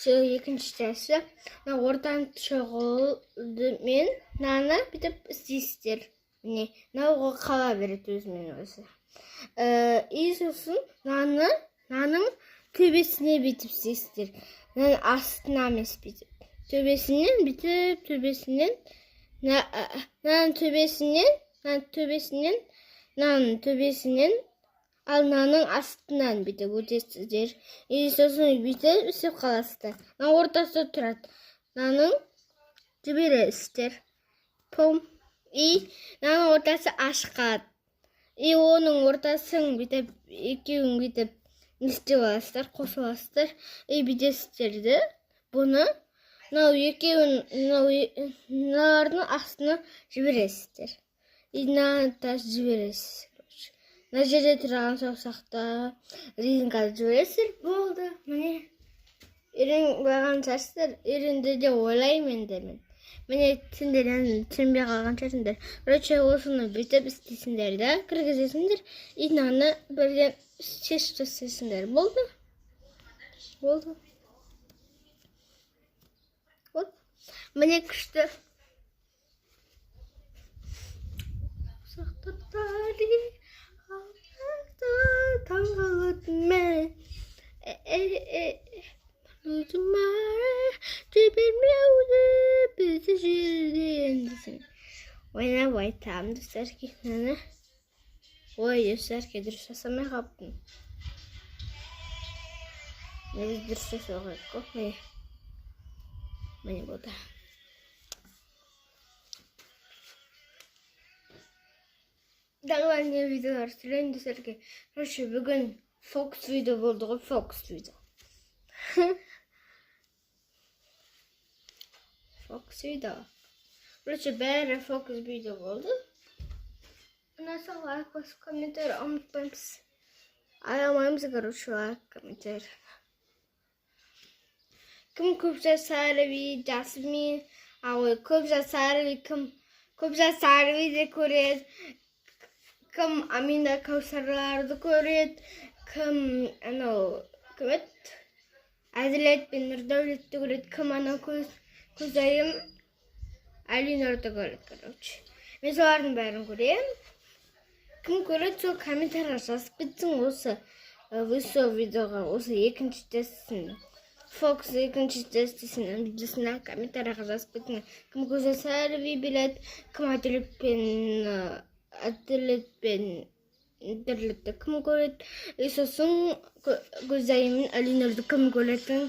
екінші тәсі. Ортан шығылды мен наны бітіп істейсіздер. Міне, науға қала береді өзімен өзі. Сосын наның төбесіне бітіп істейсіздер. Наның астына емес бітіп. Төбесінен бітіп, наның төбесінен, ал наның астынан бітіп өтесіздер. Сосын бітіп істеп қаласыздар. Ортасы тұрады. Наның жібересіздер. Наның ортасы ашық қалады. Оның ортасын бітіп, екеуін бітіп істеп аласыздар, қосып аласыздар. Бітесіздерді. Бұны мыналардың астына жібересіздер. Мынаны тас жібересіздер. Мына жерде тұрған саусақты резинканы жібересіздер. Болды. Міне үйренбеген шығарсыздар. Үйренді де ойлаймын енді мен. Міне сендер түсінбей қалған шығарсыңдар. Осыны бүйтіп істейсіңдер да, кіргізесіңдер. Мынаны бірден шешіп тастайсыңдар. Болды. Міне күшті. Таңғалатын мен жібермеуді бізді жерден десің. Ойнап айтамын достарке мені. Ой, достарке дұрыс жасамай қаптым. Негізі дұрыс жасау керек қой. Міне болды. Дағылар не видеолар сөйлейін достарке. Бүгін фокус видео болды ғой, фокус видео. Фокус видео. Бәрі фокус видео болды. Ұнаса лайк басып комментарий ұмытпаймыз. Аямаймыз, лайк комментарий. Кім көп жасарви, Жасмин, көп жасарви, көп жасарвиді көреді, кім Амина Каусарларды көреді, кім Әділет пен Нұрдәулетті көреді, кім Көзайым Әлинұрды көреді. Мен солардың бәрін көрем. Кім көреді, сол комментария жазып кетсін осы видеоға, осы екінші тестісін. Фокус екінші тестісінің видеосына комментарияға жазып кетсін. Кім Көзайсарви біледі, кім Әділет пен Нұрдәулетті кім көреді. Сосын Көзайым Әлинұрды кім көретін.